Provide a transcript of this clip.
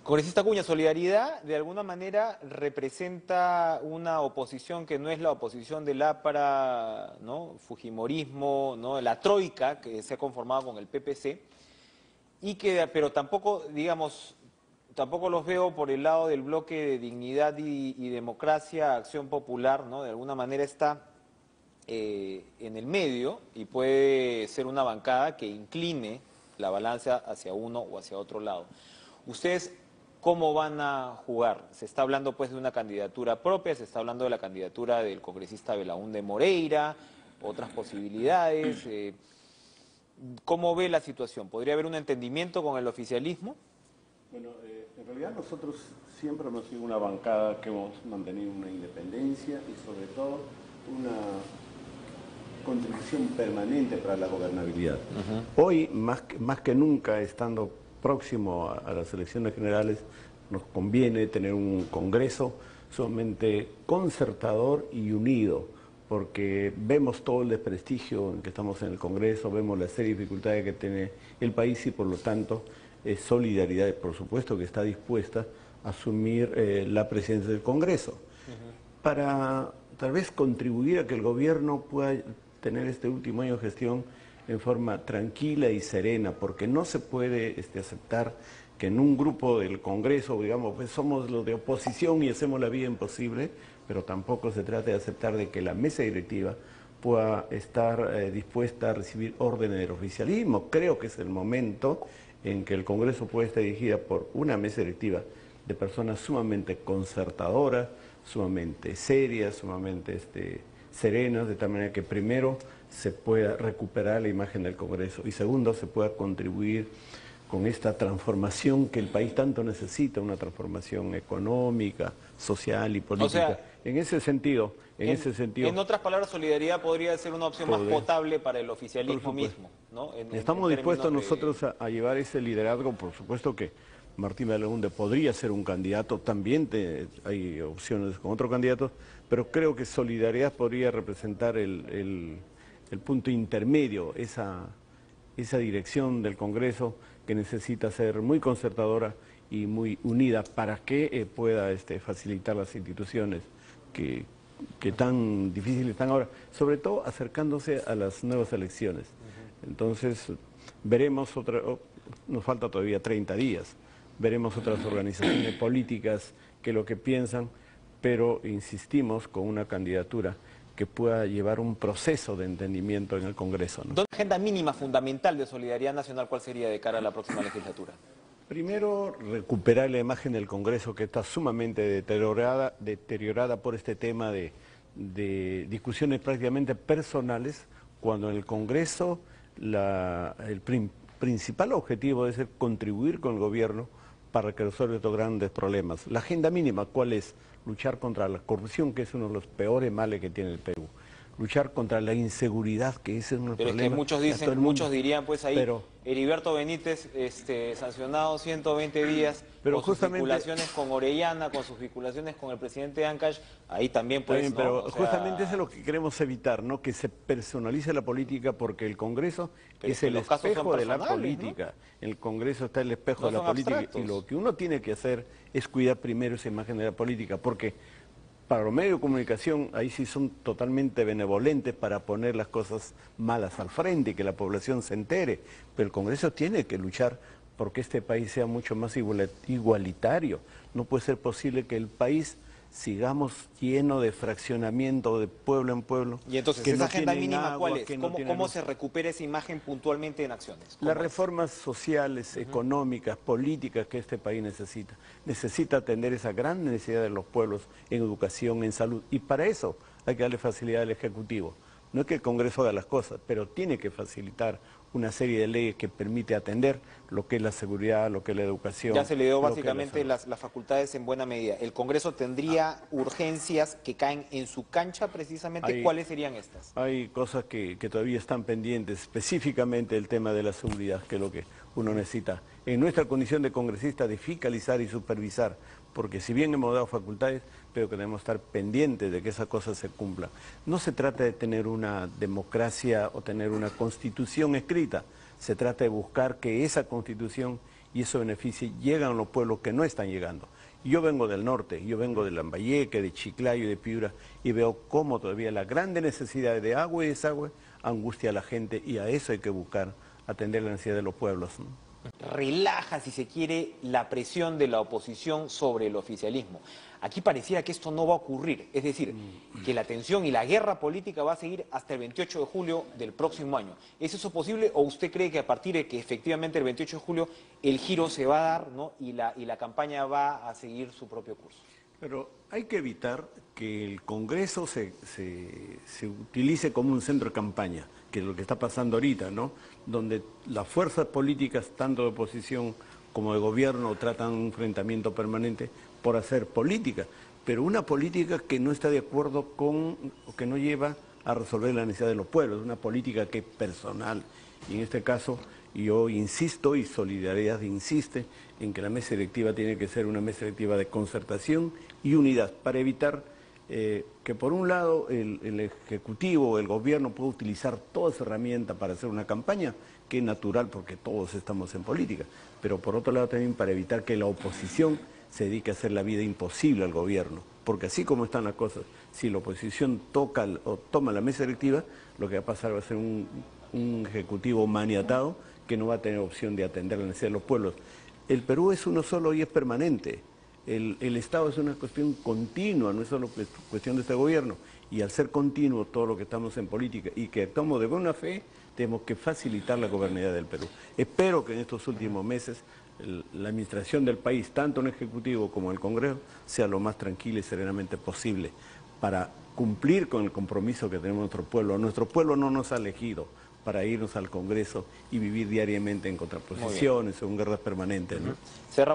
Congresista Acuña, Solidaridad de alguna manera representa una oposición que no es la oposición del APRA, ¿no? Fujimorismo, ¿no? La troika que se ha conformado con el PPC, pero tampoco, digamos, tampoco los veo por el lado del bloque de Dignidad y Democracia, Acción Popular, ¿no? De alguna manera está en el medio y puede ser una bancada que incline la balanza hacia uno o hacia otro lado. Ustedes, ¿cómo van a jugar? Se está hablando pues de una candidatura propia, se está hablando de la candidatura del congresista Belaúnde Moreira, otras posibilidades. ¿Cómo ve la situación? ¿Podría haber un entendimiento con el oficialismo? Bueno, en realidad nosotros siempre hemos sido una bancada que hemos mantenido una independencia y sobre todo una contribución permanente para la gobernabilidad. Hoy, más que nunca, estando próximo a las elecciones generales, nos conviene tener un Congreso sumamente concertador y unido, porque vemos todo el desprestigio en que estamos en el Congreso, vemos la serie de dificultades que tiene el país y por lo tanto Solidaridad, por supuesto que está dispuesta a asumir la presidencia del Congreso. Para tal vez contribuir a que el gobierno pueda tener este último año de gestión en forma tranquila y serena, porque no se puede aceptar que en un grupo del Congreso, digamos, pues somos los de oposición y hacemos la vida imposible, pero tampoco se trata de aceptar de que la mesa directiva pueda estar dispuesta a recibir órdenes del oficialismo. Creo que es el momento en que el Congreso puede estar dirigida por una mesa directiva de personas sumamente concertadoras, sumamente serias, sumamente serenas, de tal manera que primero se pueda recuperar la imagen del Congreso y segundo se pueda contribuir con esta transformación que el país tanto necesita, una transformación económica, social y política. O sea, en ese sentido... En otras palabras, Solidaridad podría ser una opción más potable para el oficialismo mismo, ¿no? Estamos dispuestos nosotros a llevar ese liderazgo, por supuesto que Martín Belaúnde podría ser un candidato, también hay opciones con otros candidatos, pero creo que Solidaridad podría representar el punto intermedio, esa dirección del Congreso que necesita ser muy concertadora y muy unida para que pueda facilitar las instituciones que tan difíciles están ahora, sobre todo acercándose a las nuevas elecciones. Entonces, veremos nos falta todavía 30 días, veremos otras organizaciones políticas que lo que piensan, pero insistimos con una candidatura que pueda llevar un proceso de entendimiento en el Congreso, ¿no? ¿La agenda mínima fundamental de Solidaridad Nacional cuál sería de cara a la próxima legislatura? Primero, recuperar la imagen del Congreso que está sumamente deteriorada por este tema de discusiones prácticamente personales, cuando en el Congreso el principal objetivo es contribuir con el gobierno para que resuelva estos grandes problemas. La agenda mínima, ¿cuál es? Luchar contra la corrupción, que es uno de los peores males que tiene el Perú. Luchar contra la inseguridad, que ese es un problema. Pero es que muchos dirían pues ahí, Heriberto Benítez sancionado 120 días, pero con sus vinculaciones con Orellana, con sus vinculaciones con el presidente Ancash, ahí también pues... Pero justamente eso es lo que queremos evitar, ¿no? Que se personalice la política, porque el Congreso es el espejo de la política. ¿No? El Congreso está el espejo de la política y lo que uno tiene que hacer es cuidar primero esa imagen de la política, porque para los medios de comunicación, ahí sí son totalmente benevolentes para poner las cosas malas al frente y que la población se entere. Pero el Congreso tiene que luchar porque este país sea mucho más igualitario. No puede ser posible que el país sigamos lleno de fraccionamiento de pueblo en pueblo. Y entonces, ¿esa agenda mínima cuál es? ¿Cómo se recupera esa imagen puntualmente en acciones? Las reformas sociales, económicas, políticas que este país necesita. Necesita atender esa gran necesidad de los pueblos en educación, en salud. Y para eso hay que darle facilidad al Ejecutivo. No es que el Congreso haga las cosas, pero tiene que facilitar una serie de leyes que permite atender lo que es la seguridad, lo que es la educación. Ya se le dio básicamente las facultades en buena medida. ¿El Congreso tendría urgencias que caen en su cancha precisamente? ¿Cuáles serían estas? Hay cosas que todavía están pendientes, específicamente el tema de la seguridad, que es lo que uno necesita. En nuestra condición de congresista, de fiscalizar y supervisar, porque si bien hemos dado facultades, pero que debemos estar pendientes de que esas cosas se cumplan. No se trata de tener una democracia o tener una constitución escrita, se trata de buscar que esa constitución y esos beneficios llegan a los pueblos que no están llegando. Yo vengo del norte, yo vengo de Lambayeque, de Chiclayo y de Piura, y veo cómo todavía la grande necesidad de agua y desagüe angustia a la gente, y a eso hay que buscar atender la necesidad de los pueblos, ¿no? Relaja, si se quiere, la presión de la oposición sobre el oficialismo. Aquí pareciera que esto no va a ocurrir, es decir, que la tensión y la guerra política va a seguir hasta el 28 de julio del próximo año. ¿Es eso posible o usted cree que a partir de que efectivamente el 28 de julio el giro se va a dar, ¿no? y la campaña va a seguir su propio curso? Pero hay que evitar que el Congreso se utilice como un centro de campaña, que es lo que está pasando ahorita, ¿no? Donde las fuerzas políticas, tanto de oposición como de gobierno, tratan un enfrentamiento permanente por hacer política, pero una política que no está de acuerdo con, o que no lleva a resolver la necesidad de los pueblos, una política que es personal. Y en este caso yo insisto, y Solidaridad insiste, en que la mesa directiva tiene que ser una mesa directiva de concertación y unidad, para evitar que por un lado el Ejecutivo, el Gobierno pueda utilizar toda esa herramienta para hacer una campaña, que es natural porque todos estamos en política, pero por otro lado también para evitar que la oposición se dedique a hacer la vida imposible al Gobierno, porque así como están las cosas, si la oposición toca o toma la mesa directiva, lo que va a pasar va a ser un Ejecutivo maniatado que no va a tener opción de atender la necesidad de los pueblos. El Perú es uno solo y es permanente. El Estado es una cuestión continua, no es solo cuestión de este gobierno. Y al ser continuo todo lo que estamos en política y que actuamos de buena fe, tenemos que facilitar la gobernabilidad del Perú. Espero que en estos últimos meses la administración del país, tanto en el Ejecutivo como en el Congreso, sea lo más tranquila y serenamente posible para cumplir con el compromiso que tenemos nuestro pueblo. Nuestro pueblo no nos ha elegido para irnos al Congreso y vivir diariamente en contraposiciones o en guerras permanentes, ¿no? Cerramos.